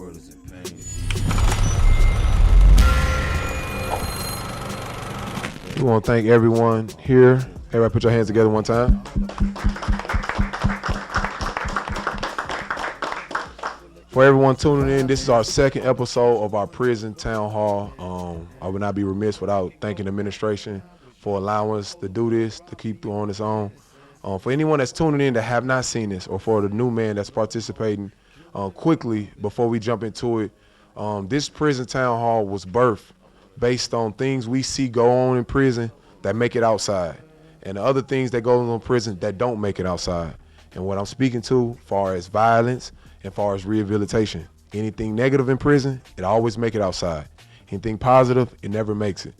world is in pain. We want to thank everyone here. Everybody put your hands together one time. For everyone tuning in, this is our second episode of our prison town hall. I would not be remiss without thanking the administration for allowing us to do this, to keep doing this on. For anyone that's tuning in that have not seen this, or for the new man that's participating, quickly before we jump into it, this prison town hall was birthed based on things we see go on in prison that make it outside, and the other things that go on in prison that don't make it outside. And what I'm speaking to, far as violence and far as rehabilitation, anything negative in prison, it always make it outside. Anything positive, it never makes it.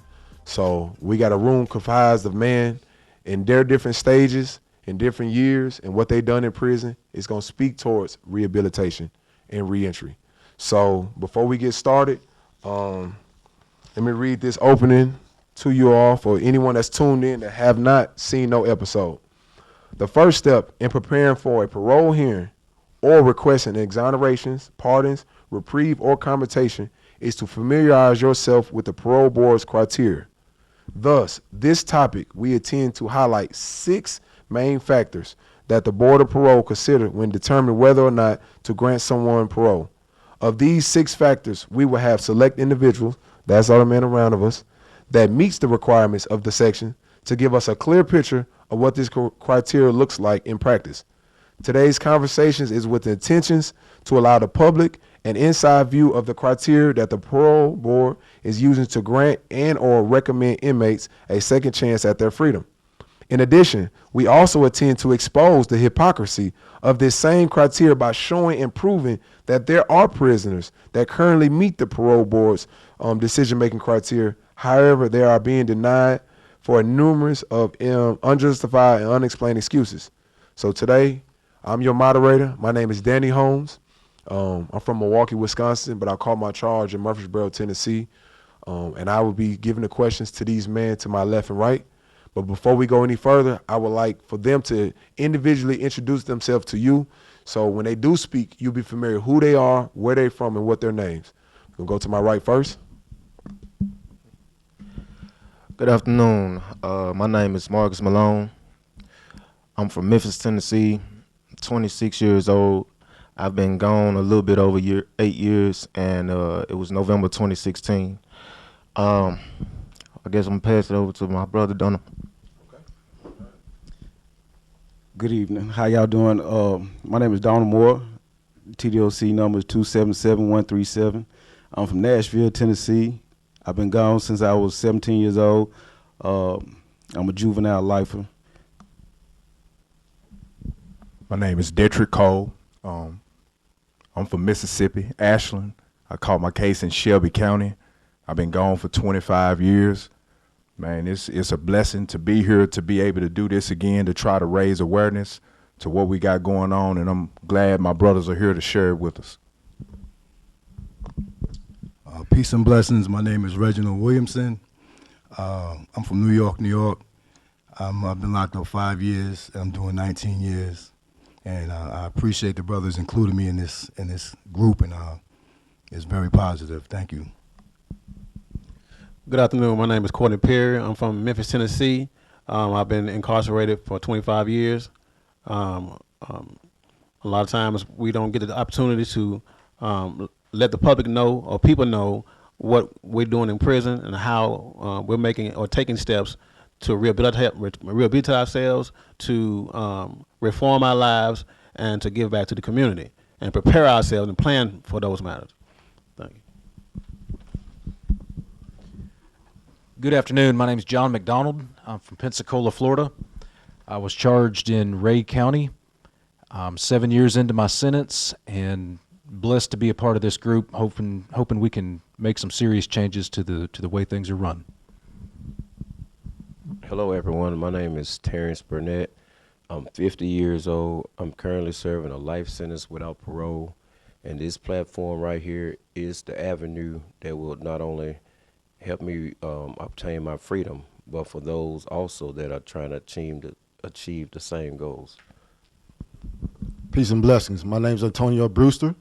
So we got a room comprised of men in their different stages, in different years, and what they done in prison is gonna speak towards rehabilitation and reentry. So before we get started, let me read this opening to you all for anyone that's tuned in that have not seen no episode. The first step in preparing for a parole hearing or requesting exonerations, pardons, reprieve, or commutation is to familiarize yourself with the parole board's criteria. Thus, this topic, we intend to highlight 6 main factors that the Board of Parole consider when determining whether or not to grant someone parole. Of these 6 factors, we will have select individuals, that's all the men around of us, that meets the requirements of the section to give us a clear picture of what this criteria looks like in practice. Today's conversations is with the intentions to allow the public an inside view of the criteria that the parole board is using to grant and or recommend inmates a second chance at their freedom. In addition, we also intend to expose the hypocrisy of this same criteria by showing and proving that there are prisoners that currently meet the parole board's decision-making criteria. However, they are being denied for a numerous of unjustified and unexplained excuses. So today, I'm your moderator. My name is Danny Holmes. I'm from Milwaukee, Wisconsin, but I call my charge in Murfreesboro, Tennessee. And I will be giving the questions to these men to my left and right. But before we go any further, I would like for them to individually introduce themselves to you. So when they do speak, you'll be familiar who they are, where they're from, and what their names. We'll go to my right first. Good afternoon. My name is Marcus Malone. I'm from Memphis, Tennessee. 26 years old. I've been gone a little bit over 8 years, and it was November 2016. I guess I'm gonna pass it over to my brother, Donald. Good evening. How y'all doing? My name is Donald Moore. TDOC number is 277137. I'm from Nashville, Tennessee. I've been gone since I was 17 years old. I'm a juvenile lifer. My name is Detrick Cole. I'm from Mississippi, Ashland. I caught my case in Shelby County. I've been gone for 25 years. Man, it's a blessing to be here, to be able to do this again, to try to raise awareness to what we got going on, and I'm glad my brothers are here to share it with us. Peace and blessings. My name is Reginald Williamson. I'm from New York, New York. I've been locked up 5 years. I'm doing 19 years. And I appreciate the brothers including me in this group, and it's very positive. Thank you. Good afternoon. My name is Courtney Perry. I'm from Memphis, Tennessee. I've been incarcerated for 25 years. A lot of times we don't get the opportunity to let the public know or people know what we're doing in prison and how we're making or taking steps to rehabilitate ourselves, to reform our lives, and to give back to the community and prepare ourselves and plan for those matters. Thank you. Good afternoon. My name is John McDonald. I'm from Pensacola, Florida. I was charged in Ray County. I'm 7 years into my sentence and blessed to be a part of this group, hoping we can make some serious changes to the way things are run. Hello everyone, my name is Terrence Burnett. I'm 50 years old. I'm currently serving a life sentence without parole, and this platform right here is the avenue that will not only help me obtain my freedom, but for those also that are trying to achieve the same goals. Peace and blessings. My name is Antonio Brewster.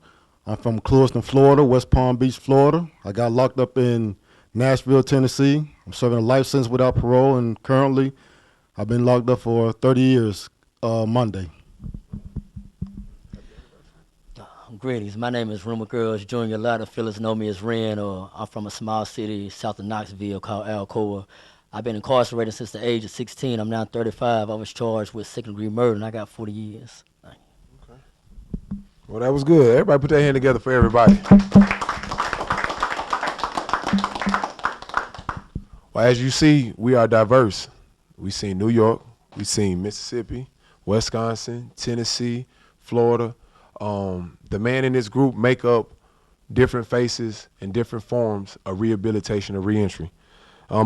I'm from Clewiston, Florida, West Palm Beach, Florida. I got locked up in Nashville, Tennessee. I'm serving a life sentence without parole, and currently I've been locked up for 30 years Monday. Greetings. My name is Rumor Girls Jr. A lot of fellas know me as Ren, or I'm from a small city south of Knoxville called Alcoa. I've been incarcerated since the age of 16. I'm now 35. I was charged with second-degree murder, and I got 40 years. Thank you. Well, that was good. Everybody put their hand together for everybody. Well, as you see, we are diverse. We've seen New York, we've seen Mississippi, Wisconsin, Tennessee, Florida. The men in this group make up different faces and different forms of rehabilitation and reentry.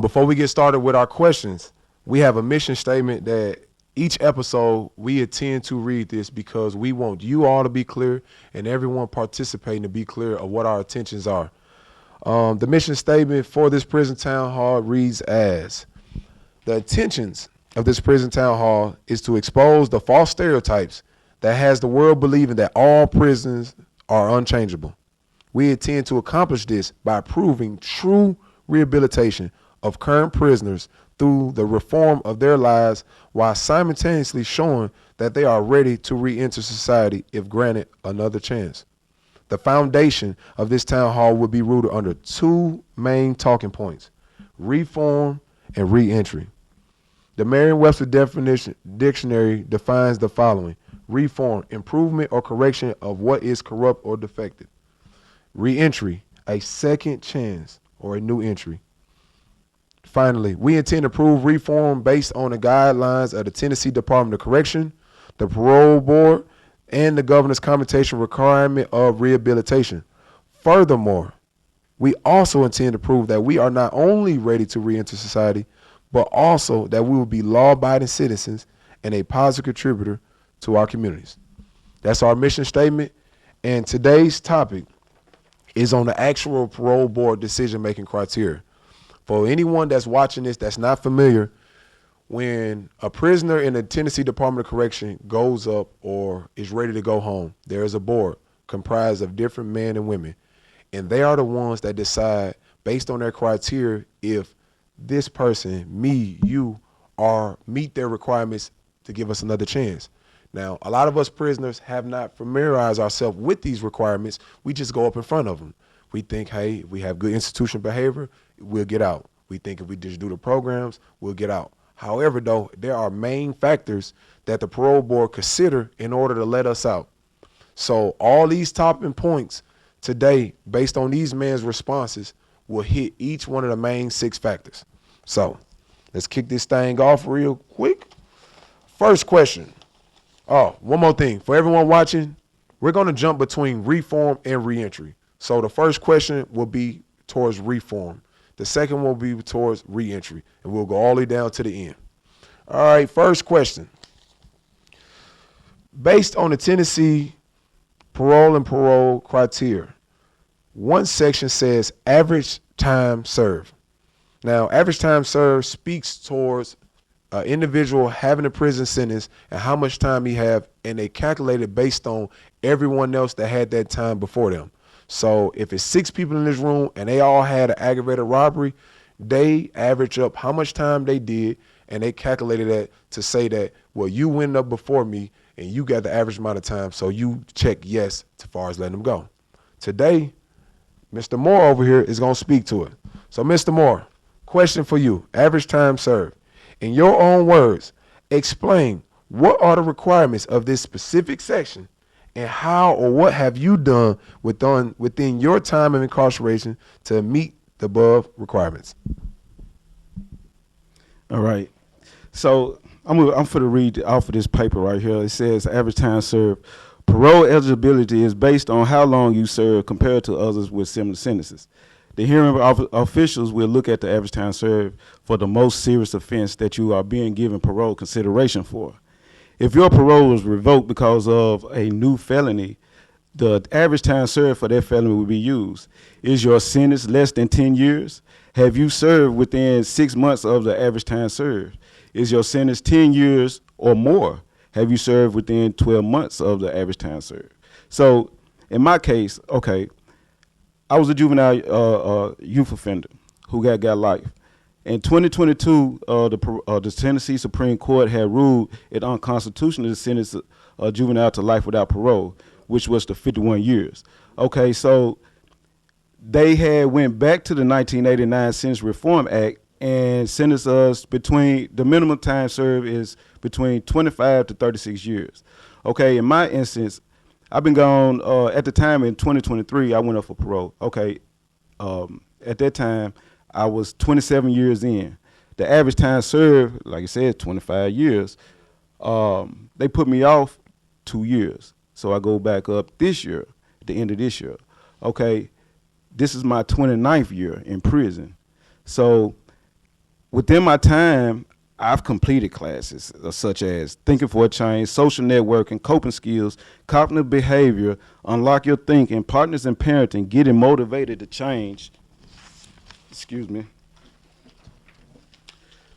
Before we get started with our questions, we have a mission statement that each episode we intend to read this because we want you all to be clear and everyone participating to be clear of what our intentions are. The mission statement for this prison town hall reads as: the intentions of this prison town hall is to expose the false stereotypes that has the world believing that all prisons are unchangeable. We intend to accomplish this by proving true rehabilitation of current prisoners through the reform of their lives while simultaneously showing that they are ready to re-enter society if granted another chance. The foundation of this town hall will be rooted under two main talking points: reform and re-entry. The Merriam-Webster dictionary defines the following: reform, improvement or correction of what is corrupt or defective. Re-entry, a second chance or a new entry. Finally, we intend to prove reform based on the guidelines of the Tennessee Department of Correction, the Parole Board, and the governor's commutation requirement of rehabilitation. Furthermore, we also intend to prove that we are not only ready to re-enter society, but also that we will be law-abiding citizens and a positive contributor to our communities. That's our mission statement, and today's topic is on the actual parole board decision-making criteria. For anyone that's watching this that's not familiar, when a prisoner in the Tennessee Department of Correction goes up or is ready to go home, there is a board comprised of different men and women, and they are the ones that decide based on their criteria if this person, me, you, meet their requirements to give us another chance. Now, a lot of us prisoners have not familiarized ourselves with these requirements. We just go up in front of them. We think, hey, we have good institutional behavior, we'll get out. We think if we just do the programs, we'll get out. However, though, there are main factors that the parole board consider in order to let us out. So all these topping points today, based on these men's responses, will hit each one of the main 6 factors. So let's kick this thing off real quick. First question. Oh, one more thing. For everyone watching, we're going to jump between reform and reentry. So the first question will be towards reform. The second will be towards reentry. And we'll go all the way down to the end. All right, first question. Based on the Tennessee parole criteria, one section says average time served. Now, average time served speaks towards an individual having a prison sentence and how much time he have, and they calculate it based on everyone else that had that time before them. So if it's 6 people in this room and they all had an aggravated robbery, they average up how much time they did, and they calculated that to say that, well, you went up before me and you got the average amount of time, so you check yes as far as letting them go. Today, Mr. Moore over here is going to speak to it. So, Mr. Moore, question for you, average time served. In your own words, explain what are the requirements of this specific section and how or what have you done within your time of incarceration to meet the above requirements. All right. So I'm going to read off of this paper right here. It says average time served. Parole eligibility is based on how long you serve compared to others with similar sentences. The hearing officials will look at the average time served for the most serious offense that you are being given parole consideration for. If your parole was revoked because of a new felony, the average time served for that felony will be used. Is your sentence less than 10 years? Have you served within 6 months of the average time served? Is your sentence 10 years or more? Have you served within 12 months of the average time served? So in my case, okay, I was a juvenile youth offender who got life. In 2022, the Tennessee Supreme Court had ruled it unconstitutional to sentence a juvenile to life without parole, which was to 51 years. Okay, so they had went back to the 1989 Sentence Reform Act and sentenced us between, the minimum time served is between 25 to 36 years. Okay, in my instance, I've been gone, at the time in 2023, I went up for parole. Okay, at that time, I was 27 years in. The average time served, like I said, 25 years. They put me off 2 years. So I go back up this year, at the end of this year. Okay, this is my 29th year in prison. So within my time, I've completed classes such as Thinking for a Change, Social Networking, Coping Skills, Cognitive Behavior, Unlock Your Thinking, Partners in Parenting, Getting Motivated to Change,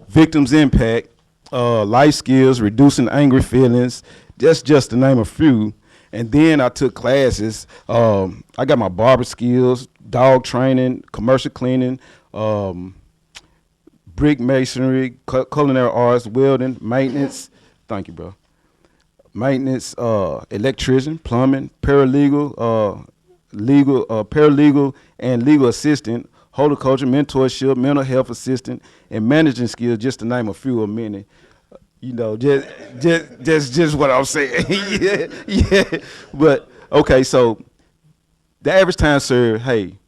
Victims Impact, Life Skills, Reducing Angry Feelings, just to name a few. And then I took classes. I got my barber skills, dog training, commercial cleaning, brick masonry, culinary arts, welding, maintenance. Thank you, bro. Maintenance, electrician, plumbing, paralegal, paralegal and legal assistant, horticulture, mentorship, mental health assistant, and managing skills, just to name a few of many. You know, just what I'm saying. yeah. But okay, so the average time served, hey,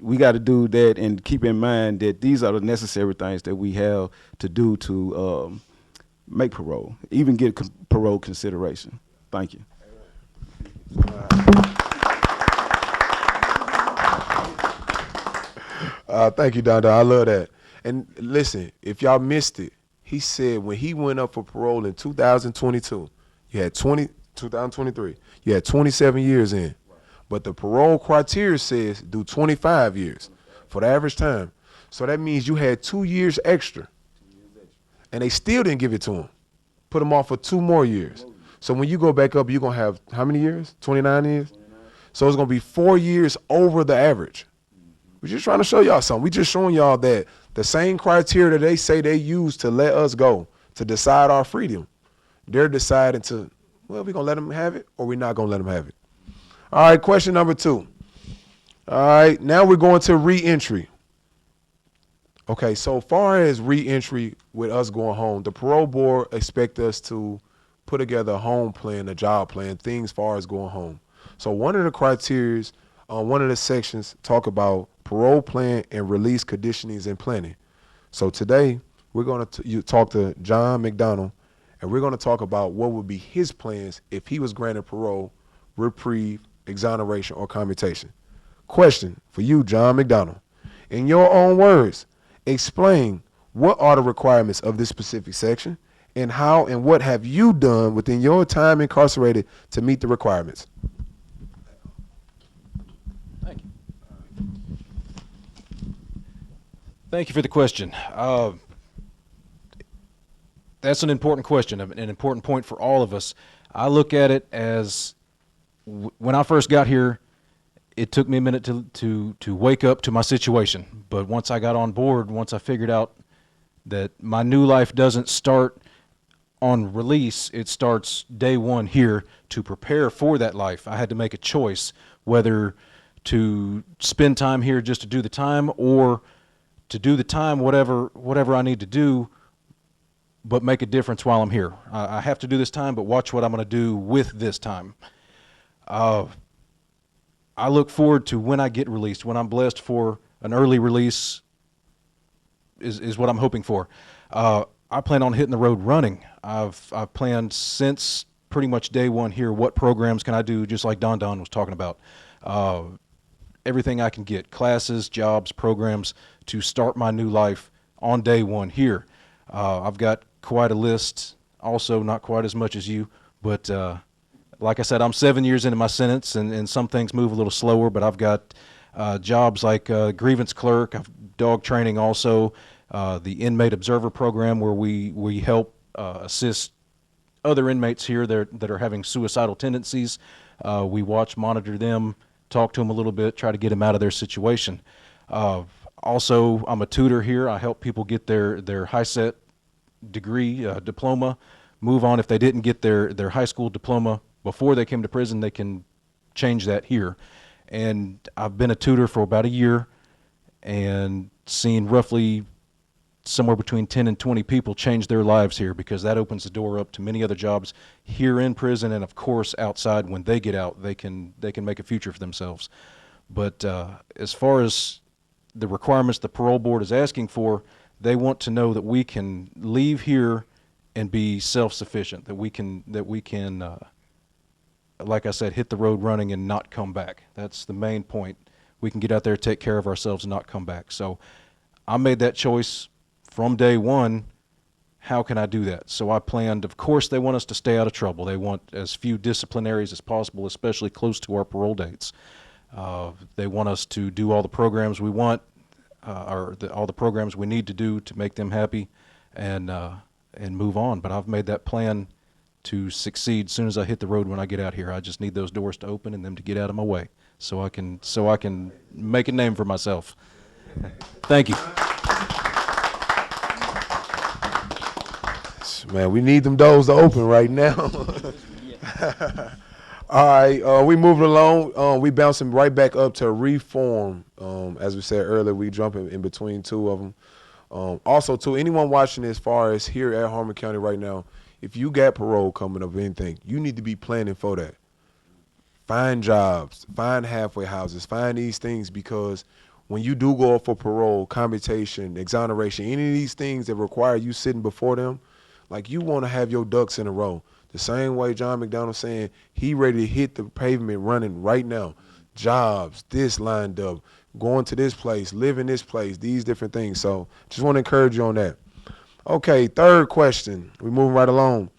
we got to do that and keep in mind that these are the necessary things that we have to do to make parole, even get parole consideration. Thank you. Thank you, Don. I love that. And listen, if y'all missed it, he said when he went up for parole in 2022, you had 2023, you had 27 years in. But the parole criteria says do 25 years for the average time. So that means you had 2 years extra. And they still didn't give it to him. Put him off for 2 more years. So when you go back up, you're going to have how many years? 29 years? So it's going to be 4 years over the average. We're just trying to show y'all something. We're just showing y'all that the same criteria that they say they use to let us go, to decide our freedom, they're deciding to, well, we're going to let them have it or we're not going to let them have it. All right, question number 2. All right, now we're going to reentry. Okay, so far as reentry with us going home, the parole board expect us to put together a home plan, a job plan, things far as going home. So one of the criteria on one of the sections talk about parole plan and release conditionings and planning. So today we're going to talk to John McDonald, and we're going to talk about what would be his plans if he was granted parole, reprieve, exoneration, or commutation. Question for you, John McDonald. In your own words, explain what are the requirements of this specific section and how and what have you done within your time incarcerated to meet the requirements? Thank you. Thank you for the question. That's an important question, an important point for all of us. I look at it as when I first got here, it took me a minute to wake up to my situation. But once I got on board, once I figured out that my new life doesn't start on release, it starts day one here. To prepare for that life, I had to make a choice whether to spend time here just to do the time or to do the time, whatever I need to do, but make a difference while I'm here. I have to do this time, but watch what I'm going to do with this time. I look forward to when I get released, when I'm blessed for an early release is what I'm hoping for. I plan on hitting the road running. I've planned since pretty much day one here, what programs can I do, just like Don was talking about. Everything I can get, classes, jobs, programs to start my new life on day one here. I've got quite a list, also not quite as much as you, but like I said, I'm 7 years into my sentence, and some things move a little slower, but I've got jobs like grievance clerk, I've dog training also, the inmate observer program where we help assist other inmates here that are having suicidal tendencies. We watch, monitor them, talk to them a little bit, try to get them out of their situation. Also, I'm a tutor here. I help people get their high set degree, diploma, move on. If they didn't get their high school diploma before they came to prison, they can change that here. And I've been a tutor for about a year and seen roughly somewhere between 10 and 20 people change their lives here, because that opens the door up to many other jobs here in prison, and of course outside. When they get out, they can make a future for themselves. But as far as the requirements the parole board is asking for, they want to know that we can leave here and be self-sufficient, that we can like I said, hit the road running and not come back. That's the main point. We can get out there, take care of ourselves, and not come back. So I made that choice from day one. How can I do that? So I planned, of course, they want us to stay out of trouble. They want as few disciplinaries as possible, especially close to our parole dates. They want us to do all the programs we want, all the programs we need to do to make them happy and move on. But I've made that plan to succeed as soon as I hit the road when I get out here. I just need those doors to open and them to get out of my way so I can make a name for myself. Thank you. Man, we need them doors to open right now. All right, we moving along. We bouncing right back up to reform. As we said earlier, we jumping in between two of them. Also, to anyone watching as far as here at Harmon County right now, if you got parole coming up or anything, you need to be planning for that. Find jobs, find halfway houses, find these things, because when you do go up for parole, commutation, exoneration, any of these things that require you sitting before them, like, you want to have your ducks in a row. The same way John McDonald saying he ready to hit the pavement running right now. Jobs, this lined up, going to this place, living this place, these different things. So just want to encourage you on that. Okay, third question. We're moving right along.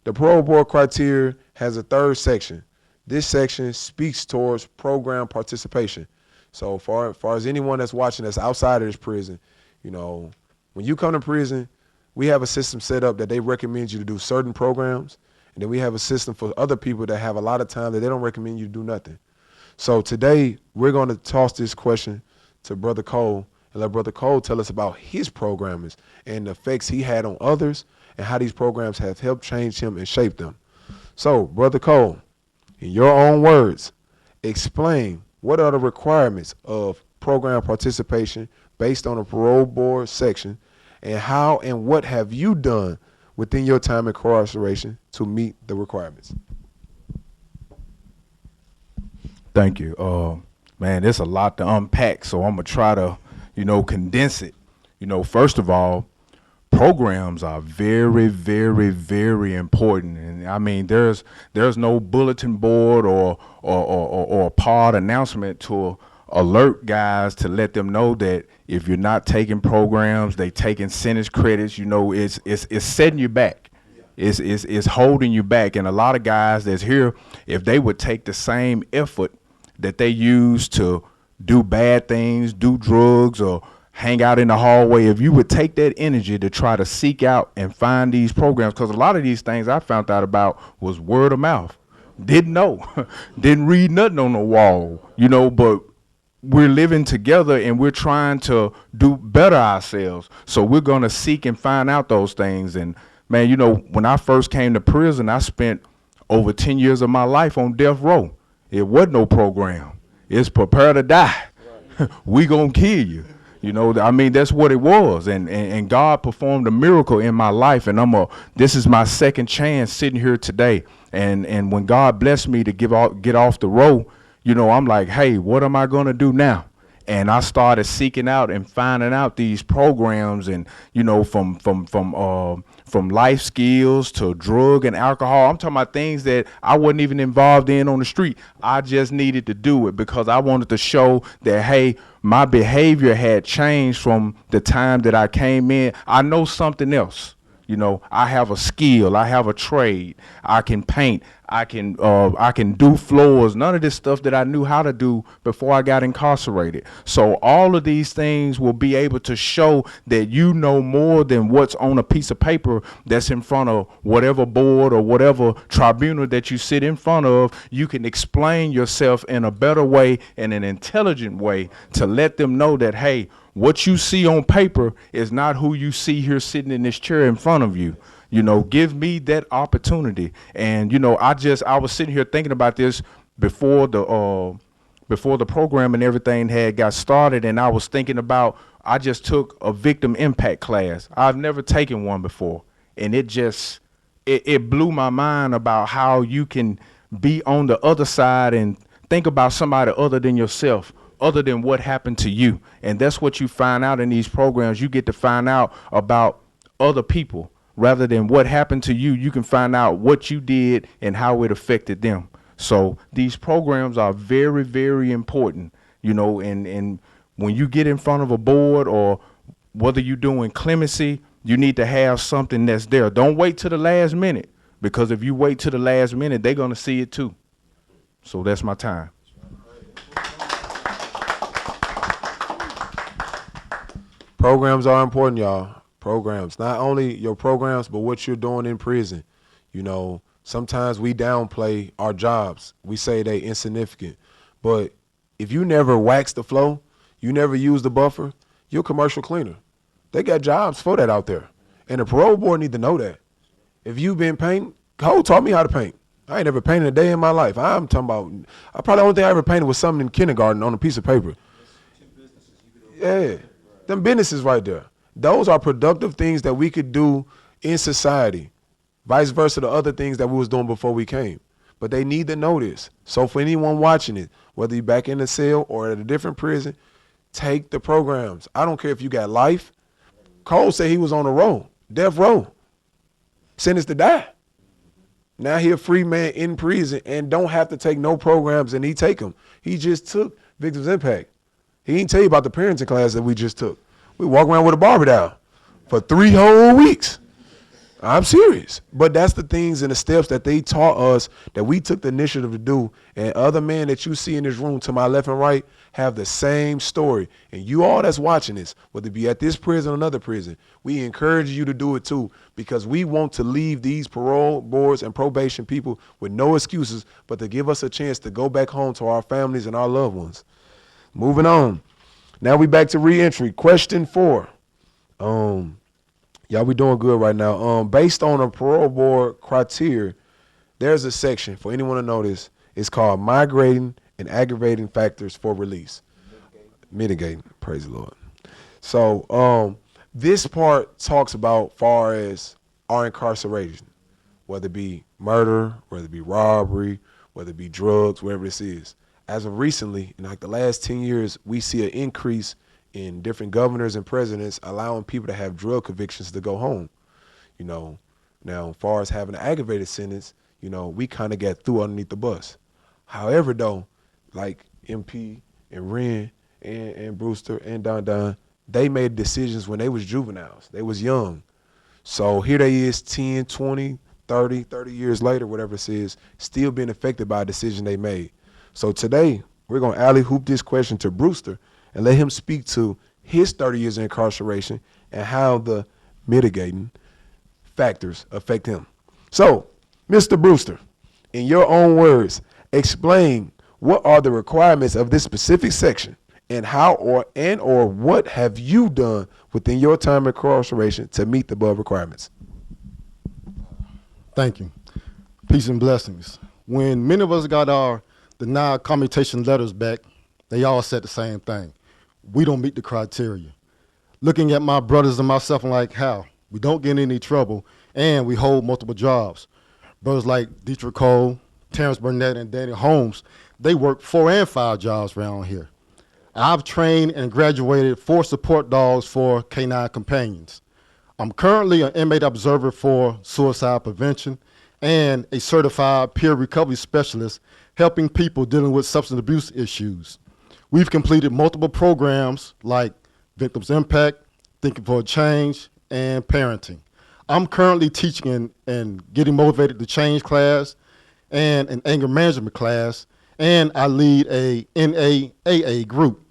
The parole board criteria has a third section. This section speaks towards program participation. So far as anyone that's watching that's outside of this prison, you know, when you come to prison, we have a system set up that they recommend you to do certain programs, and then we have a system for other people that have a lot of time that they don't recommend you to do nothing. So today, we're going to toss this question to Brother Cole and let Brother Cole tell us about his programming and the effects he had on others and how these programs have helped change him and shape them. So, Brother Cole, in your own words, explain what are the requirements of program participation based on a parole board section, and how and what have you done within your time incarceration to meet the requirements? Thank you. Man, there's a lot to unpack, so I'm going to try to, condense it. First of all, programs are very, very, very important. And I mean, there's no bulletin board or a pod announcement to alert guys to let them know that if you're not taking programs, they taking sentence credits, it's setting you back. It's holding you back. And a lot of guys that's here, if they would take the same effort that they use to do bad things, do drugs, or hang out in the hallway, if you would take that energy to try to seek out and find these programs, because a lot of these things I found out about was word of mouth. Didn't know, didn't read nothing on the wall, but we're living together and we're trying to do better ourselves. So we're going to seek and find out those things. And man, when I first came to prison, I spent over 10 years of my life on death row. It wasn't no program. It's prepare to die. Right. We gonna kill you. That's what it was. And God performed a miracle in my life. And this is my second chance sitting here today. And when God blessed me to get off the row, I'm like, hey, what am I going to do now? And I started seeking out and finding out these programs, and from life skills to drug and alcohol. I'm talking about things that I wasn't even involved in on the street. I just needed to do it because I wanted to show that, hey, my behavior had changed from the time that I came in. I know something else. I have a skill, I have a trade, I can paint, I can do floors, none of this stuff that I knew how to do before I got incarcerated. So all of these things will be able to show that you know more than what's on a piece of paper that's in front of whatever board or whatever tribunal that you sit in front of. You can explain yourself in a better way and an intelligent way to let them know that, hey, what you see on paper is not who you see here sitting in this chair in front of you. You know, give me that opportunity. And, you know, I was sitting here thinking about this before the program and everything had got started. And I was thinking about, I just took a victim impact class. I've never taken one before. And it blew my mind about how you can be on the other side and think about somebody other than yourself, other than what happened to you. And that's what you find out in these programs. You get to find out about other people. Rather than what happened to you, you can find out what you did and how it affected them. So these programs are very, very important, you know, and when you get in front of a board or whether you're doing clemency, you need to have something that's there. Don't wait till the last minute, because if you wait till the last minute, they're going to see it too. So that's my time. Programs are important, y'all. Programs, not only your programs, but what you're doing in prison. You know, sometimes we downplay our jobs. We say they insignificant. But if you never wax the flow, you never use the buffer, you're a commercial cleaner. They got jobs for that out there. And the parole board need to know that. If you've been painting, Cole taught me how to paint. I ain't never painted a day in my life. I'm talking about, probably the only thing I ever painted was something in kindergarten on a piece of paper. Yeah, them businesses right there. Those are productive things that we could do in society, vice versa the other things that we was doing before we came. But they need to know this. So for anyone watching it, whether you're back in the cell or at a different prison, take the programs. I don't care if you got life. Cole said he was on the row, death row, sentenced to die. Now he a free man in prison and don't have to take no programs, and he take them. He just took Victims Impact. He didn't tell you about the parenting class that we just took. We walk around with a Barbie doll for 3 whole weeks. I'm serious. But that's the things and the steps that they taught us that we took the initiative to do. And other men that you see in this room to my left and right have the same story. And you all that's watching this, whether it be at this prison or another prison, we encourage you to do it too, because we want to leave these parole boards and probation people with no excuses, but to give us a chance to go back home to our families and our loved ones. Moving on. Now we back to reentry. Question 4. Y'all, we doing good right now. Based on a parole board criteria, there's a section for anyone to know this. It's called migrating and aggravating factors for release. Mitigating. Praise the Lord. So this part talks about far as our incarceration, whether it be murder, whether it be robbery, whether it be drugs, whatever this is. As of recently, in like the last 10 years, we see an increase in different governors and presidents allowing people to have drug convictions to go home. You know, now as far as having an aggravated sentence, you know, we kind of got through underneath the bus. However, though, like MP and Ren and Brewster and Don, they made decisions when they was juveniles. They was young. So here they is 10, 20, 30 years later, whatever it is, still being affected by a decision they made. So today, we're going to alley-hoop this question to Brewster and let him speak to his 30 years of incarceration and how the mitigating factors affect him. So, Mr. Brewster, in your own words, explain what are the requirements of this specific section and how or what have you done within your time of incarceration to meet the above requirements? Thank you. Peace and blessings. When many of us got our denied commutation letters back, they all said the same thing. We don't meet the criteria. Looking at my brothers and myself, I'm like, how? We don't get in any trouble, and we hold multiple jobs. Brothers like Dietrich Cole, Terrence Burnett, and Danny Holmes, they work 4 and 5 jobs around here. I've trained and graduated 4 support dogs for canine companions. I'm currently an inmate observer for suicide prevention and a certified peer recovery specialist helping people dealing with substance abuse issues. We've completed multiple programs like Victims Impact, Thinking for a Change, and Parenting. I'm currently teaching and getting motivated to change class, and an anger management class, and I lead a NAAA group.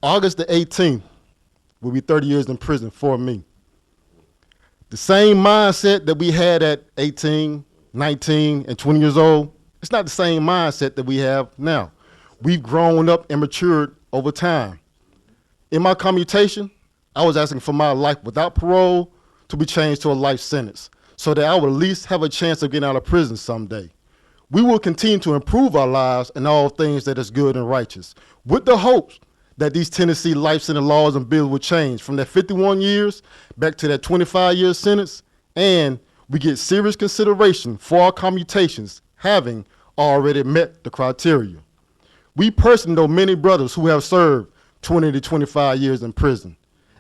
August the 18th will be 30 years in prison for me. The same mindset that we had at 18, 19, and 20 years old, it's not the same mindset that we have now. We've grown up and matured over time. In my commutation, I was asking for my life without parole to be changed to a life sentence so that I would at least have a chance of getting out of prison someday. We will continue to improve our lives in all things that is good and righteous, with the hopes that these Tennessee life sentence laws and bills will change from that 51 years back to that 25-year sentence, and we get serious consideration for our commutations having already met the criteria. We personally know many brothers who have served 20 to 25 years in prison,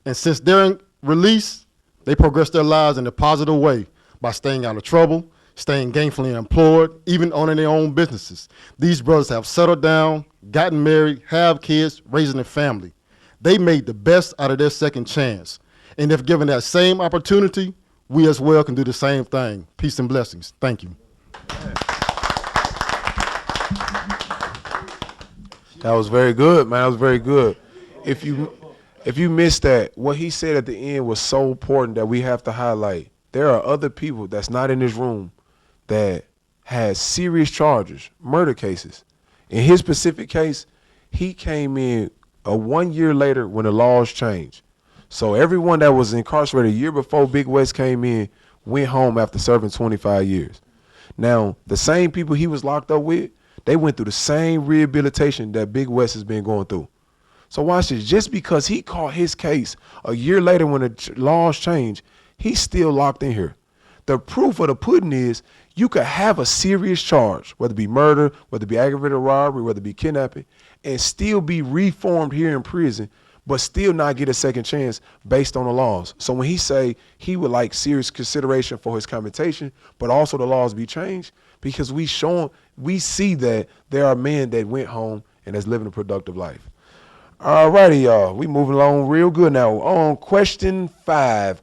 and since their release, they progress their lives in a positive way by staying out of trouble, staying gainfully employed, even owning their own businesses. These brothers have settled down, gotten married, have kids, raising a family. They made the best out of their second chance. And if given that same opportunity, we as well can do the same thing. Peace and blessings. Thank you. That was very good, man. That was very good. If you missed that, what he said at the end was so important that we have to highlight. There are other people that's not in this room that has serious charges, murder cases. In his specific case, he came in 1 year later when the laws changed. So everyone that was incarcerated a year before Big West came in went home after serving 25 years. Now, the same people he was locked up with, they went through the same rehabilitation that Big West has been going through. So watch this. Just because he caught his case a year later when the laws changed, he's still locked in here. The proof of the pudding is you could have a serious charge, whether it be murder, whether it be aggravated robbery, whether it be kidnapping, and still be reformed here in prison, but still not get a second chance based on the laws. So when he say he would like serious consideration for his commutation, but also the laws be changed, because we see that there are men that went home and that's living a productive life. All righty, y'all. We moving along real good now. On question five.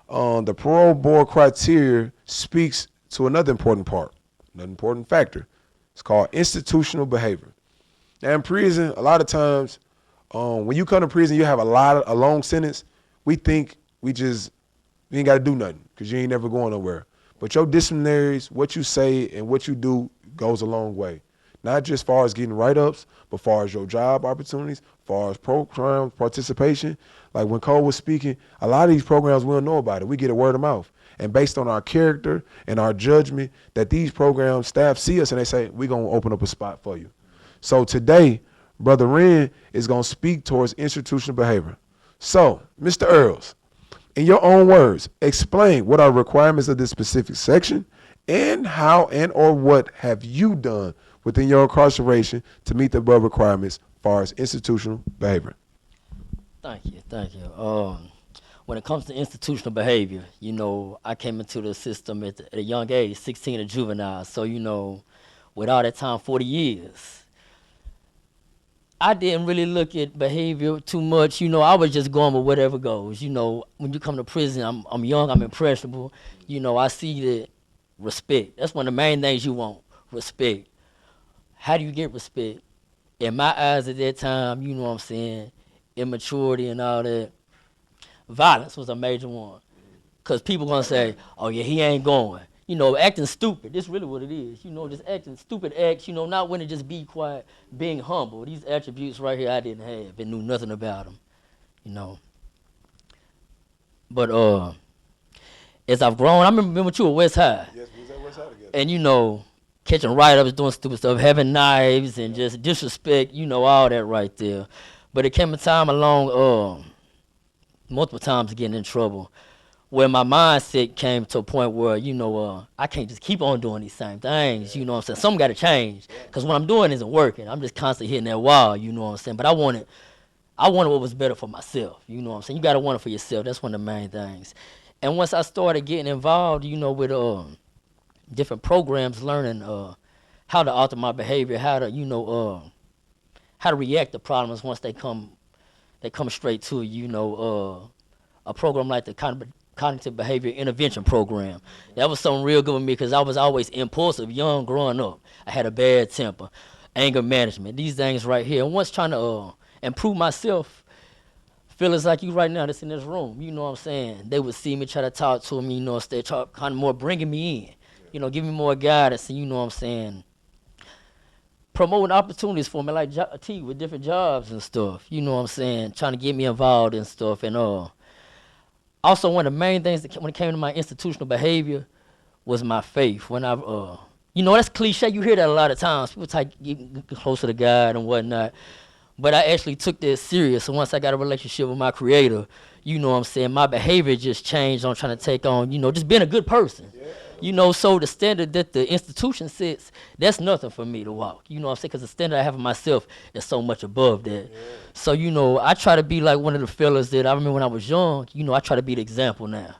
The parole board criteria speaks to another important part, another important factor. It's called institutional behavior. Now in prison, a lot of times, when you come to prison, you have a long sentence. We think we ain't got to do nothing because you ain't never going nowhere. But your disciplinaries, what you say and what you do goes a long way. Not just as far as getting write-ups, but as far as your job opportunities, as far as program participation. Like when Cole was speaking, a lot of these programs we don't know about it. We get it word of mouth. And based on our character and our judgment, that these programs, staff see us and they say, we're going to open up a spot for you. So today, Brother Wren is going to speak towards institutional behavior. So, Mr. Earls, in your own words, explain what are requirements of this specific section and how and or what have you done within your incarceration to meet the above requirements as far as institutional behavior. Thank you. When it comes to institutional behavior, I came into the system at a young age, 16, a juvenile. So, with all that time, 40 years, I didn't really look at behavior too much. I was just going with whatever goes. When you come to prison, I'm young, I'm impressionable. I see the respect. That's one of the main things you want, respect. How do you get respect? In my eyes at that time, you know what I'm saying, immaturity and all that, violence was a major one. Because people going to say, oh, yeah, he ain't going. Acting stupid. That's really what it is. Just acting stupid acts, not when to just be quiet, being humble. These attributes right here I didn't have and knew nothing about them, But as I've grown, I remember with you at West High. Yes, we was at West High together. And, catching write-ups, doing stupid stuff, having knives and just disrespect, all that right there. But it came a time along, multiple times getting in trouble, where my mindset came to a point where, I can't just keep on doing these same things, what I'm saying? Something got to change, because what I'm doing isn't working. I'm just constantly hitting that wall, what I'm saying? But I wanted what was better for myself, what I'm saying? You got to want it for yourself. That's one of the main things. And once I started getting involved, with different programs, learning how to alter my behavior, how to react to problems once they come straight to you. A program like the cognitive behavior intervention program. That was something real good with me because I was always impulsive, young, growing up. I had a bad temper, anger management, these things right here. And once trying to improve myself, fellas like you right now that's in this room, you know what I'm saying? They would see me, try to talk to me, you know, stay kind of more bringing me in, you know, giving me more guidance, and you know what I'm saying? Promoting opportunities for me, like T with different jobs and stuff, you know what I'm saying? Trying to get me involved and stuff. And also one of the main things that when it came to my institutional behavior was my faith. When I, you know, that's cliche, you hear that a lot of times. People type get closer to God and whatnot. But I actually took that serious. And once I got a relationship with my creator, you know what I'm saying, my behavior just changed on trying to take on, you know, just being a good person. Yeah. You know, so the standard that the institution sets, that's nothing for me to walk. You know what I'm saying? Because the standard I have of myself is so much above that. Yeah. So, you know, I try to be like one of the fellas that I remember when I was young, you know, I try to be the example now. Yeah.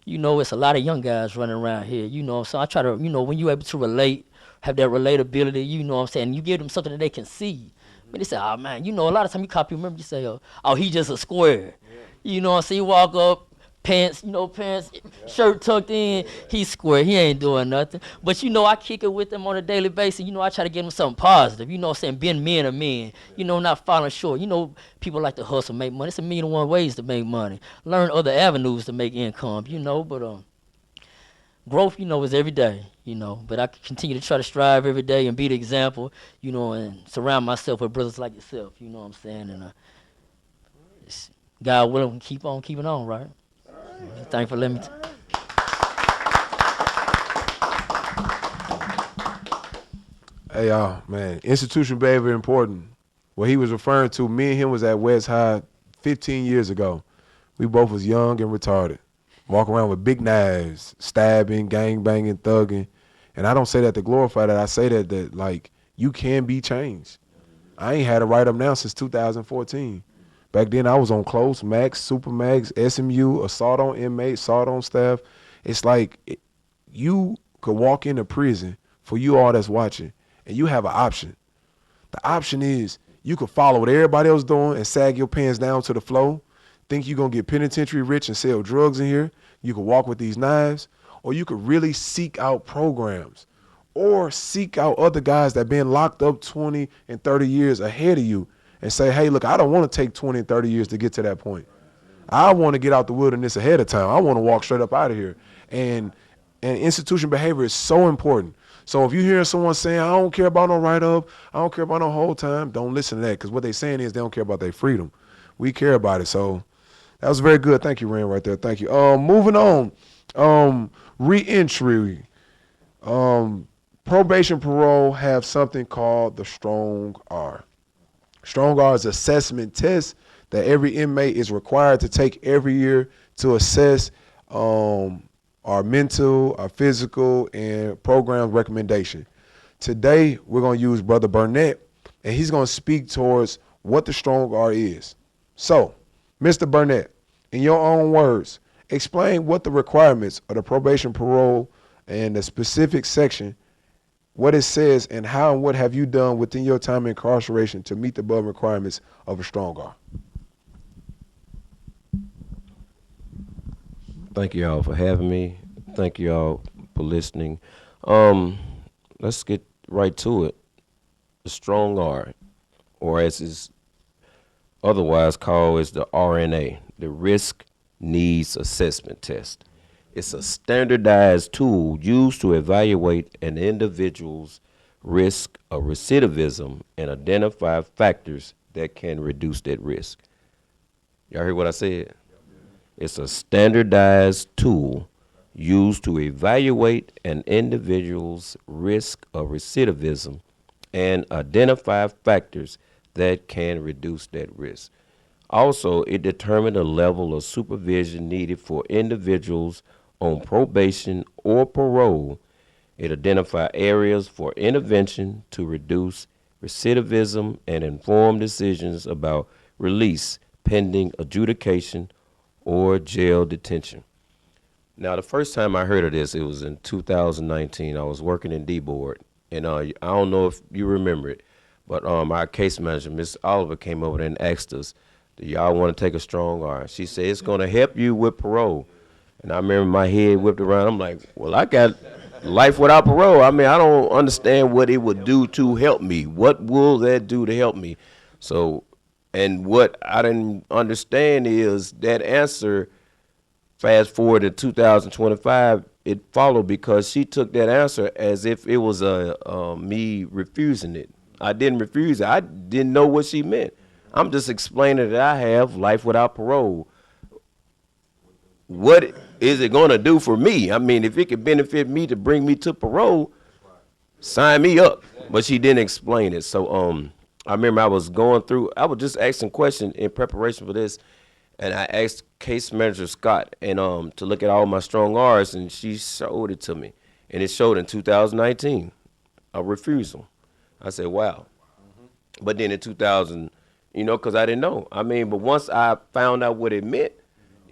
You know, it's a lot of young guys running around here, you know, so I try to, you know, when you're able to relate, have that relatability, you know what I'm saying, you give them something that they can see. But they say, oh man, you know, a lot of time you copy, remember you say, oh, he just a square. Yeah. You know what I'm saying? You walk up, pants, you know, pants, shirt tucked in, he's square, he ain't doing nothing. But you know, I kick it with them on a daily basis. You know, I try to give them something positive, you know what I'm saying, being men to men, you know, not falling short. You know, people like to hustle, make money. It's a million and one ways to make money. Learn other avenues to make income, you know, but growth, you know, is every day, you know. But I continue to try to strive every day and be the example, you know, and surround myself with brothers like yourself, you know what I'm saying. And God willing, keep on keeping on, right? Thank you for letting me. Hey, y'all, man, institutional behavior important. What he was referring to, me and him was at West High 15 years ago. We both was young and retarded. Walk around with big knives, stabbing, gang banging, thugging. And I don't say that to glorify that. I say that like, you can be changed. I ain't had a write-up now since 2014. Back then, I was on Close, Max, Supermax, SMU, assault on inmates, assault on staff. It's like you could walk into prison, for you all that's watching, and you have an option. The option is you could follow what everybody else doing and sag your pants down to the floor, think you're going to get penitentiary rich and sell drugs in here. You could walk with these knives, or you could really seek out programs or seek out other guys that been locked up 20 and 30 years ahead of you and say, hey, look, I don't want to take 20 and 30 years to get to that point. I want to get out the wilderness ahead of time. I want to walk straight up out of here. And institution behavior is so important. So if you hear someone saying, I don't care about no write-up, I don't care about no whole time, don't listen to that, because what they're saying is they don't care about their freedom. We care about it. So that was very good. Thank you, Ren, right there. Thank you. Moving on, re-entry. Probation parole have something called the Strong R. Strong R is an assessment test that every inmate is required to take every year to assess our mental, our physical, and program recommendation. Today, we're going to use Brother Burnett, and he's going to speak towards what the Strong R is. So, Mr. Burnett, in your own words, explain what the requirements of the probation parole and the specific section, what it says, and how and what have you done within your time of incarceration to meet the above requirements of a Strong R. Thank you all for having me. Thank you all for listening. Let's get right to it. The Strong R, or as is otherwise called as the RNA, the Risk Needs Assessment Test. It's a standardized tool used to evaluate an individual's risk of recidivism and identify factors that can reduce that risk. Y'all heard what I said? It's a standardized tool used to evaluate an individual's risk of recidivism and identify factors that can reduce that risk. Also, it determined the level of supervision needed for individuals on probation or parole. It identified areas for intervention to reduce recidivism and inform decisions about release pending adjudication or jail detention. Now, the first time I heard of this, it was in 2019. I was working in D-Board, and I don't know if you remember it, but our case manager, Ms. Oliver, came over there and asked us, do y'all want to take a Strong R? She said, it's going to help you with parole. And I remember my head whipped around. I'm like, well, I got life without parole. I mean, I don't understand what it would do to help me. What will that do to help me? So, and what I didn't understand is that answer, fast forward to 2025, it followed because she took that answer as if it was me refusing it. I didn't refuse it. I didn't know what she meant. I'm just explaining that I have life without parole. What is it going to do for me? I mean, if it could benefit me to bring me to parole, sign me up. But she didn't explain it. So I remember I was just asking questions in preparation for this, and I asked case manager Scott and to look at all my strong R's, and she showed it to me. And it showed in 2019 a refusal. I said, wow. But then in 2000, because I didn't know. I mean, but once I found out what it meant,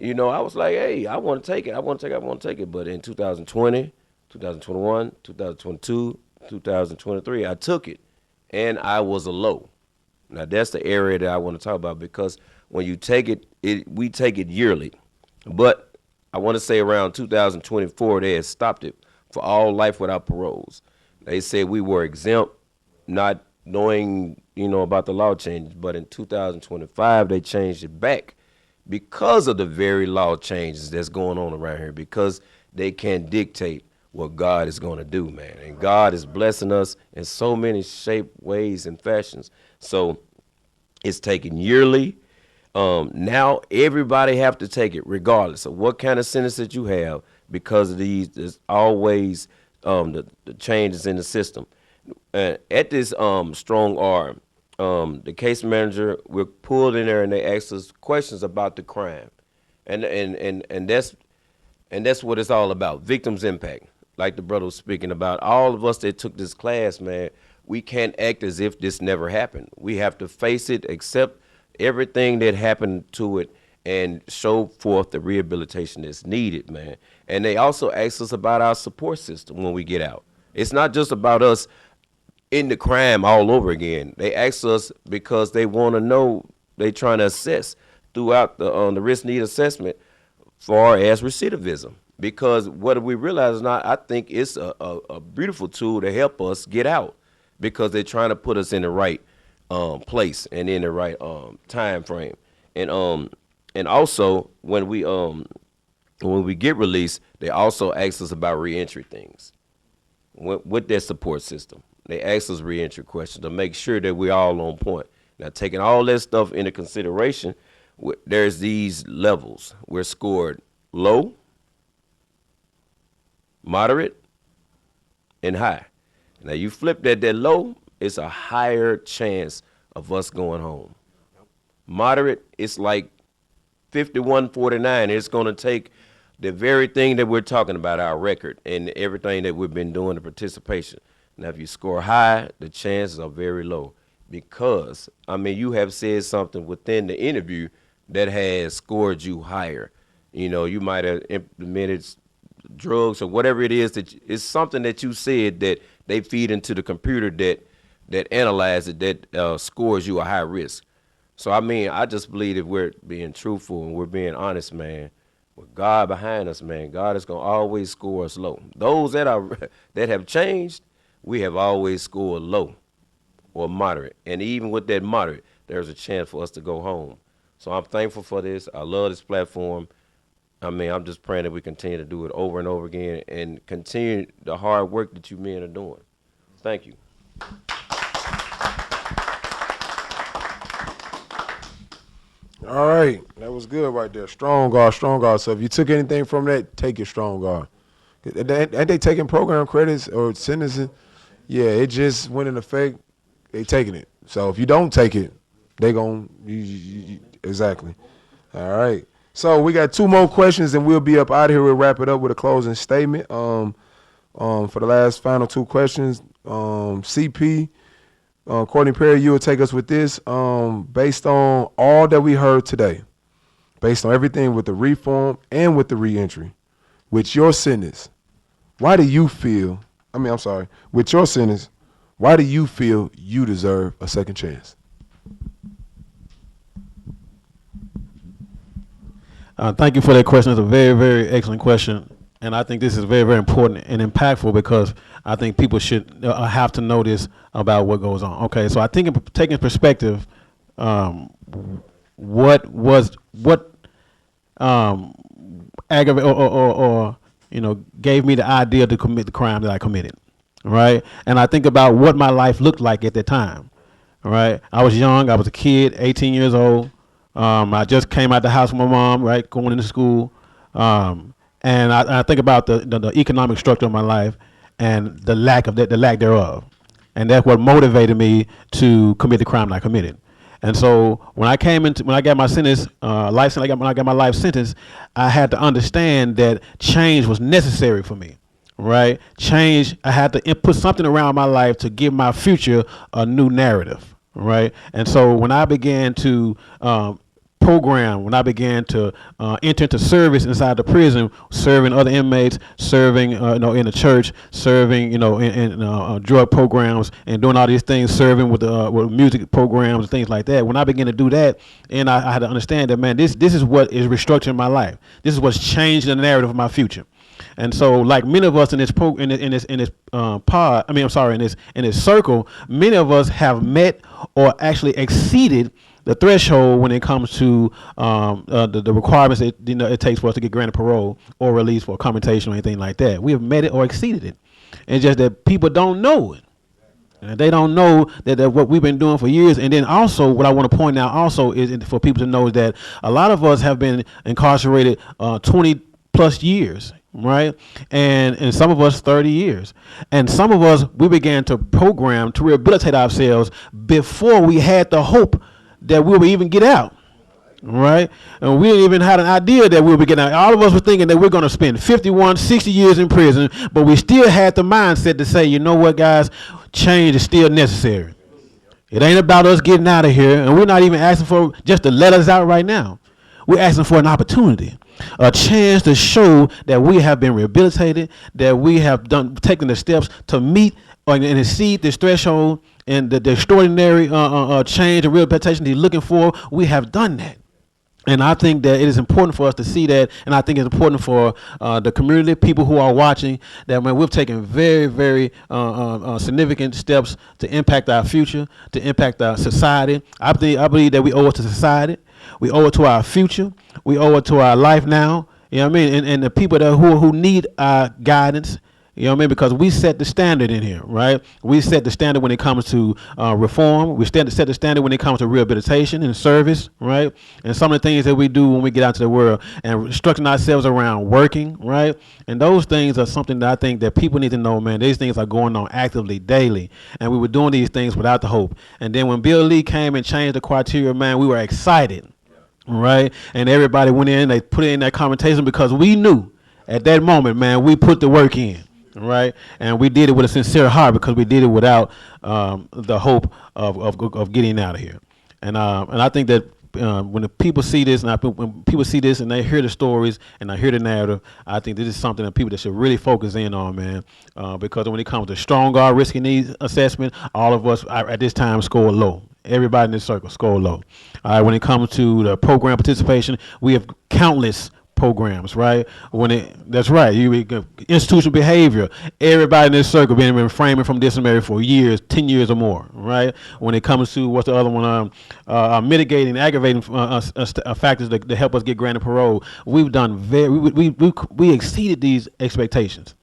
I was like, hey, I want to take it. I want to take it. But in 2020, 2021, 2022, 2023, I took it, and I was a low. Now, that's the area that I want to talk about, because when you take it, we take it yearly. But I want to say around 2024, they had stopped it for all life without paroles. They said we were exempt, not knowing, about the law changes. But in 2025, they changed it back because of the very law changes that's going on around here, because they can't dictate what God is going to do, man. And God is blessing us in so many shape, ways, and fashions. So it's taken yearly. Now everybody have to take it regardless of what kind of sentence that you have, because of these, there's always the changes in the system. At this strong arm, the case manager, we're pulled in there and they ask us questions about the crime, and that's what it's all about. Victims impact, like the brother was speaking about. All of us that took this class, man, we can't act as if this never happened. We have to face it, accept everything that happened to it, and show forth the rehabilitation that's needed, man. And they also ask us about our support system when we get out. It's not just about us in the crime all over again. They ask us because they want to know, they trying to assess throughout the risk need assessment far as recidivism. Because what we realize is not, I think it's a beautiful tool to help us get out, because they're trying to put us in the right place and in the right time frame. And also when we get released, they also ask us about reentry things with their support system. They ask us reentry questions to make sure that we're all on point. Now, taking all that stuff into consideration, there's these levels. We're scored low, moderate, and high. Now, you flip that low, it's a higher chance of us going home. Moderate, it's like 51-49. It's going to take the very thing that we're talking about, our record, and everything that we've been doing, the participation. Now, if you score high, the chances are very low, because, you have said something within the interview that has scored you higher. You might have implemented drugs or whatever it is, that it's something that you said that they feed into the computer that analyzes it, that scores you a high risk. So, I just believe that we're being truthful and we're being honest, man. With God behind us, man, God is going to always score us low. Those that have changed, we have always scored low or moderate. And even with that moderate, there's a chance for us to go home. So I'm thankful for this. I love this platform. I'm just praying that we continue to do it over and over again and continue the hard work that you men are doing. Thank you. All right, that was good right there. Strong guard, strong guard. So if you took anything from that, take your strong guard. Ain't they taking program credits or sentencing? Yeah, it just went in effect. They taking it. So if you don't take it, they gon' exactly. All right. So we got two more questions and we'll be up out of here. We'll wrap it up with a closing statement. For the last final two questions, CP. Courtney Perry, you will take us with this. Based on all that we heard today, based on everything with the reform and with the reentry, with your sentence, why do you feel, with your sentence, why do you feel you deserve a second chance? Thank you for that question. It's a very, very excellent question. And I think this is very, very important and impactful because I think people should have to know this about what goes on. Okay, so I think taking perspective, what aggravate or gave me the idea to commit the crime that I committed, right? And I think about what my life looked like at that time, right? I was young. I was a kid, 18 years old. I just came out the house with my mom, right, going into school. And I think about the economic structure of my life and the lack thereof. And that's what motivated me to commit the crime that I committed. And so when I got my sentence, when I got my life sentence, I had to understand that change was necessary for me, right? Change, I had to put something around my life to give my future a new narrative, right? And so when I began to when I began to enter into service inside the prison, serving other inmates, serving in the church, serving in drug programs, and doing all these things, serving with music programs and things like that. When I began to do that, and I had to understand that, man, this is what is restructuring my life. This is what's changing the narrative of my future. And so, like many of us in this circle, many of us have met or actually exceeded the threshold when it comes to the requirements that it takes for us to get granted parole or release for commutation or anything like that. We have met it or exceeded it. It's just that people don't know it. And they don't know that what we've been doing for years. And then also, what I want to point out also is for people to know is that a lot of us have been incarcerated 20 plus years, right? And some of us 30 years. And some of us, we began to program to rehabilitate ourselves before we had the hope that we would even get out, right? And we didn't even have an idea that we would get out. All of us were thinking that we're going to spend 51, 60 years in prison, but we still had the mindset to say, you know what, guys, change is still necessary. It ain't about us getting out of here, and we're not even asking for just to let us out right now. We're asking for an opportunity, a chance to show that we have been rehabilitated, that we have taken the steps to meet and exceed this threshold and the extraordinary change and rehabilitation he's looking for. We have done that. And I think that it is important for us to see that, and I think it's important for the community, people who are watching, that when we've taken very, very significant steps to impact our future, to impact our society. I believe that we owe it to society. We owe it to our future. We owe it to our life now. You know what I mean? And the people that who need our guidance. You know what I mean? Because we set the standard in here, right? We set the standard when it comes to reform. We set the standard when it comes to rehabilitation and service, right? And some of the things that we do when we get out to the world and structuring ourselves around working, right? And those things are something that I think that people need to know, man. These things are going on actively, daily. And we were doing these things without the hope. And then when Bill Lee came and changed the criteria, man, we were excited, right? And everybody went in, they put in that commutation because we knew at that moment, man, we put the work in. Right, and we did it with a sincere heart because we did it without the hope of getting out of here. And I think that when the people see this, when people see this and they hear the stories and they hear the narrative, I think this is something that people that should really focus in on, man. Because when it comes to strong guard risk and needs assessment, all of us at this time score low. Everybody in this circle score low. All right, when it comes to the program participation, we have countless programs, right? That's right. Institutional behavior. Everybody in this circle been refraining from disciplinary for years, 10 years or more, right? When it comes to what's the other one, mitigating, aggravating factors that help us get granted parole, we've done we exceeded these expectations.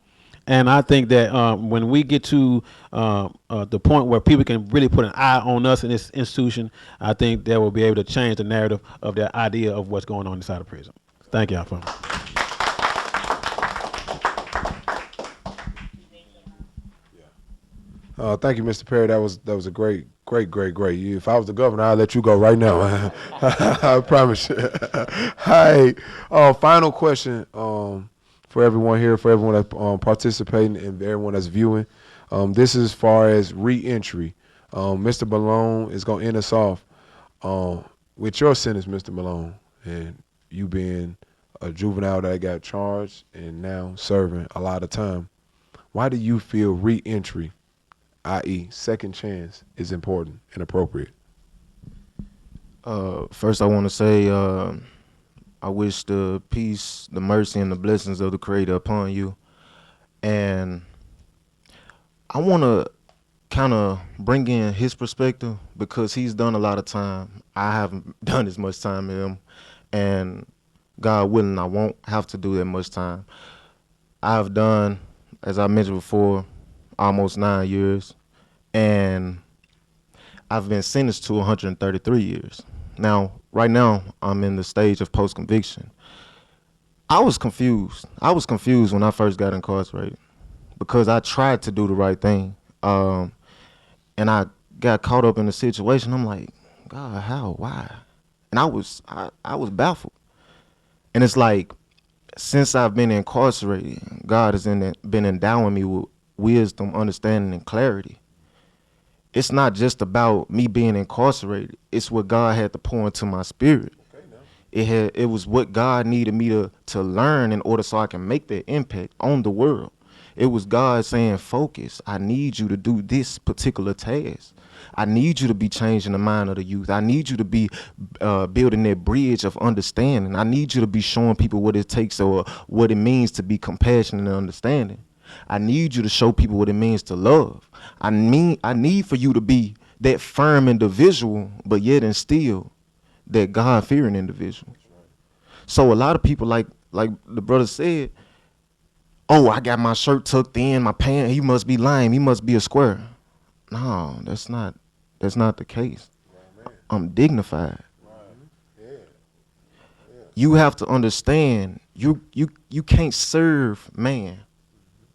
And I think that when we get to the point where people can really put an eye on us in this institution, I think that will be able to change the narrative of the idea of what's going on inside of prison. Thank y'all for Thank you, Mr. Perry. That was a great. If I was the governor, I'd let you go right now. I promise you. Hi. Final question for everyone here, for everyone that's participating, and everyone that's viewing. This is as far as re-entry. Mr. Malone is gonna end us off with your sentence, Mr. Malone, and you being a juvenile that got charged and now serving a lot of time. Why do you feel re-entry, i.e. second chance, is important and appropriate? First, I want to say I wish the peace, the mercy, and the blessings of the Creator upon you. And I want to kind of bring in his perspective because he's done a lot of time. I haven't done as much time as him, and God willing, I won't have to do that much time. I've done, as I mentioned before, almost 9 years, and I've been sentenced to 133 years. Now, right now, I'm in the stage of post-conviction. I was confused. I was confused when I first got incarcerated because I tried to do the right thing. And I got caught up in the situation. I'm like, God, how, why? And I was baffled. And it's like, since I've been incarcerated, God has been endowing me with wisdom, understanding, and clarity. It's not just about me being incarcerated. It's what God had to pour into my spirit. It was what God needed me to learn in order so I can make that impact on the world. It was God saying, focus. I need you to do this particular task. I need you to be changing the mind of the youth. I need you to be building that bridge of understanding. I need you to be showing people what it takes or what it means to be compassionate and understanding. I need you to show people what it means to love. I need for you to be that firm individual, but yet and still that God-fearing individual. So a lot of people, like the brother said, oh, I got my shirt tucked in, my pants, he must be lame, he must be a square. No, that's not the case. I'm dignified. You have to understand, you can't serve man,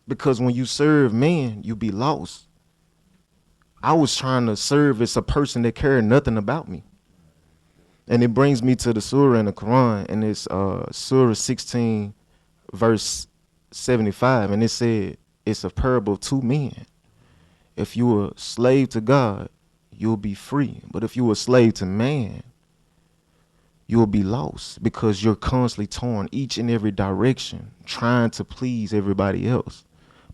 because when you serve man, you be lost. I was trying to serve as a person that cared nothing about me. And it brings me to the surah in the Quran, and it's Surah 16, verse 75, and it said, it's a parable of two men. If you are a slave to God, you'll be free. But if you are a slave to man, you'll be lost because you're constantly torn each and every direction, trying to please everybody else.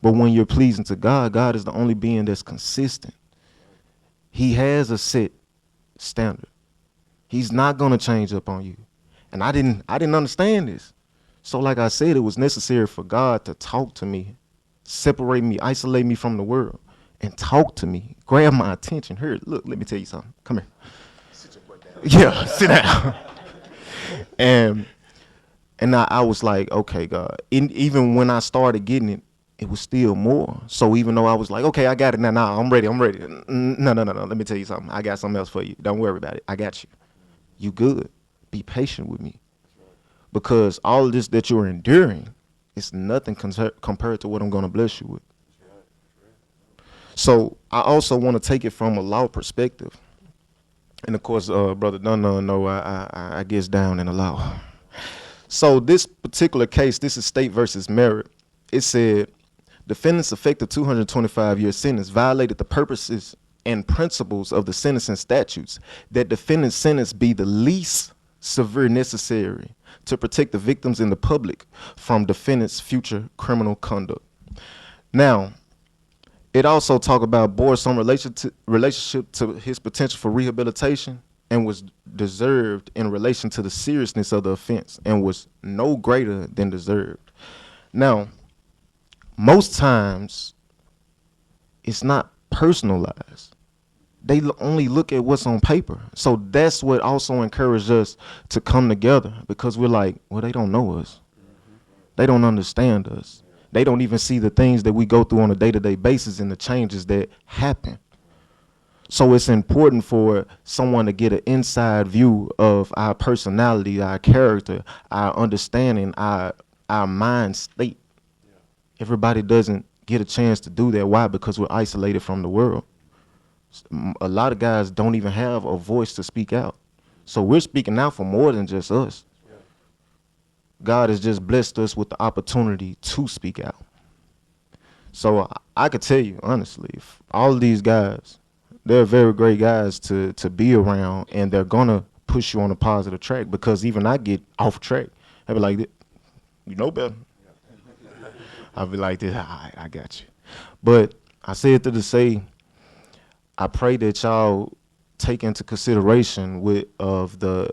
But when you're pleasing to God, God is the only being that's consistent. He has a set standard. He's not going to change up on you. And I didn't understand this. So like I said, it was necessary for God to talk to me, separate me, isolate me from the world, and talk to me, grab my attention. Here, look, let me tell you something. Come here. Sit your butt down. Yeah, sit down. And I was like, okay, God. Even when I started getting it, it was still more. So even though I was like, okay, I got it now, I'm ready. No. Let me tell you something. I got something else for you. Don't worry about it. I got you. You good. Be patient with me. Because all of this that you're enduring is nothing compared to what I'm going to bless you with. So I also want to take it from a law perspective. And of course, Brother Dunn know I gets down in the law. So this particular case, this is State versus Merritt. It said, defendant's effective 225-year sentence violated the purposes and principles of the sentencing statutes, that defendant's sentence be the least severe necessary to protect the victims and the public from defendant's future criminal conduct. Now, it also talked about bore some relationship to his potential for rehabilitation and was deserved in relation to the seriousness of the offense and was no greater than deserved. Now, most times, it's not personalized. They only look at what's on paper. So that's what also encouraged us to come together, because we're like, well, they don't know us. They don't understand us. They don't even see the things that we go through on a day-to-day basis and the changes that happen. So it's important for someone to get an inside view of our personality, our character, our understanding, our mind state. Everybody doesn't get a chance to do that. Why? Because we're isolated from the world. A lot of guys don't even have a voice to speak out. So we're speaking out for more than just us. God has just blessed us with the opportunity to speak out. So I could tell you, honestly, all of these guys, they're very great guys to be around, and they're going to push you on a positive track, because even I get off track. I be like, you know better. I'll be like this, I got you. But I said to say, I pray that y'all take into consideration of the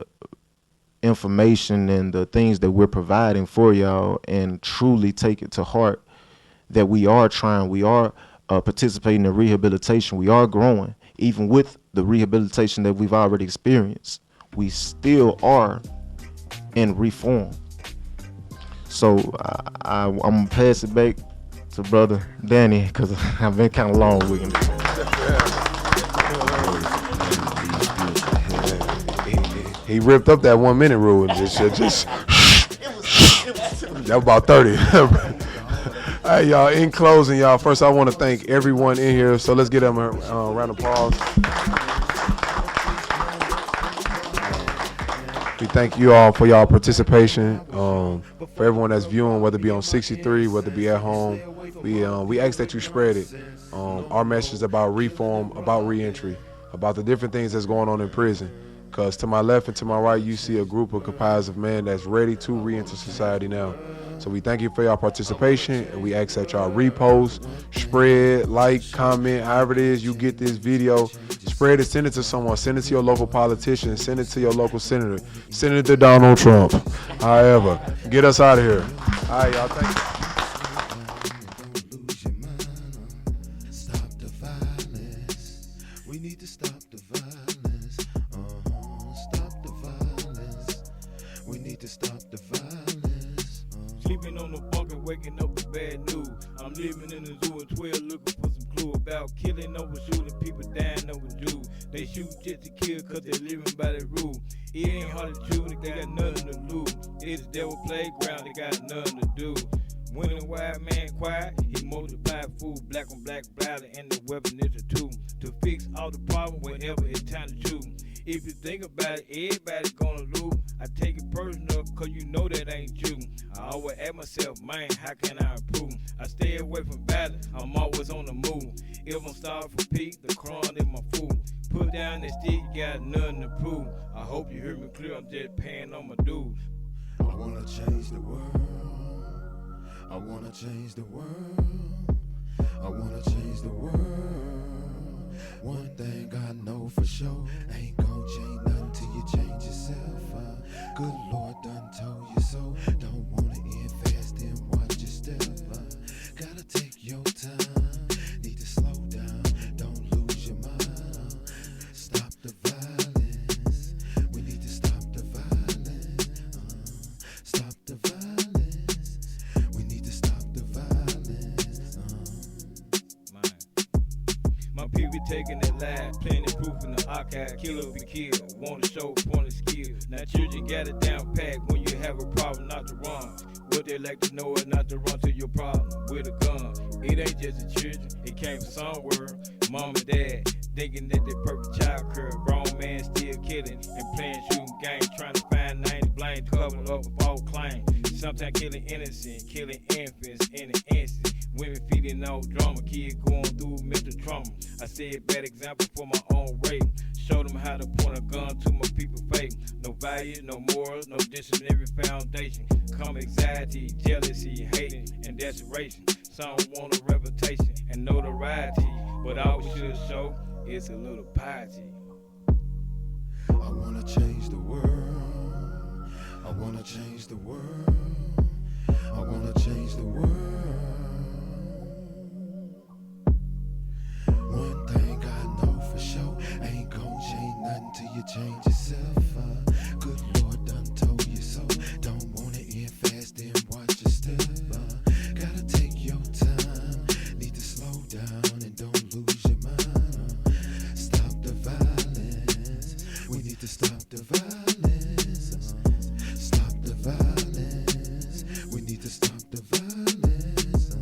information and the things that we're providing for y'all and truly take it to heart that we are trying, we are participating in rehabilitation, we are growing. Even with the rehabilitation that we've already experienced, we still are in reform. So I'm gonna pass it back to Brother Danny because I've been kind of long with him. He ripped up that 1 minute rule and just that was about 30. Hey, y'all, in closing, y'all, first I want to thank everyone in here. So let's give them a round of applause. We thank you all for y'all participation. For everyone that's viewing, whether it be on 63, whether it be at home, we ask that you spread it. Our message is about reform, about reentry, about the different things that's going on in prison. Because to my left and to my right, you see a group of comprised of men that's ready to re-enter society now. So we thank you for y'all participation, and we ask that y'all repost, spread, like, comment, however it is you get this video. Spread it, send it to someone, send it to your local politician, send it to your local senator, send it to Donald Trump. However, get us out of here. All right, y'all, thank you. Sleeping on the bunk and waking up with bad news. I'm living in the zoo at 12 looking for some clue about killing over shooting, people dying over Jews. They shoot just to kill cause they living by the rule. It ain't hard to choose, they got nothing to lose. It's the devil playground, they got nothing to do. When a white man quiet, he multiply food, black on black violence, and the weapon is a tool to fix all the problems whenever it's time to choose. If you think about it, everybody gonna lose. I take it personal, cause you know that ain't true. I always ask myself, man, how can I improve? I stay away from violence, I'm always on the move. If I'm starving for peace, the crown is my food. Put down that stick, you got nothing to prove. I hope you hear me clear, I'm just paying on my dues. I wanna change the world. I wanna change the world. I wanna change the world. One thing I know for sure, ain't gon' change nothing till you change yourself. Good Lord done told you so. Don't wanna end fast, then watch your step. Gotta take your time, need to slow down, don't lose your mind. Stop the violence, we need to stop the violence. Stop the violence, we need to stop the violence. My people taking their lives, plenty proof in the archive. Killer be killed, want to show pointed skill. Now children got it down pat when you have a problem, not to run. What they like to know is not to run to your problem with a gun. It ain't just the children, it came from somewhere. Mom and dad thinking that they perfect child care. Grown man still killing and playing shooting games, trying to find names to blame, covering up all claims. Sometimes killing innocent, killing infants in an instant. Women feeding on drama, kids going through mental trauma. I set bad example for my own rape. Show them how to point a gun to my people's face. No values, no morals, no disciplinary foundation. Come anxiety, jealousy, hating, and desperation. Some want a reputation and notoriety, but all we should show is a little piety. I wanna change the world. I wanna change the world. I wanna change the world. One thing I know for sure, ain't gon' change nothing till you change yourself. Good Lord done told you so. Don't wanna end fast, then watch your step. Gotta take your time, need to slow down and don't lose your mind. Stop the violence, we need to stop the violence. Stop the violence, we need to stop the violence.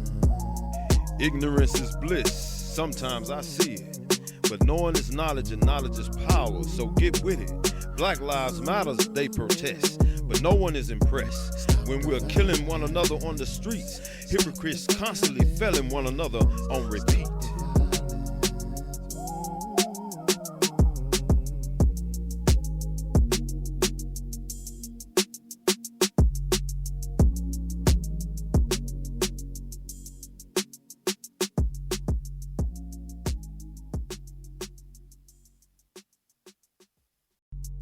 Ignorance is bliss. Sometimes I see it, but knowing is knowledge and knowledge is power, so get with it. Black Lives Matter, they protest, but no one is impressed. When we're killing one another on the streets, hypocrites constantly felling one another on repeat.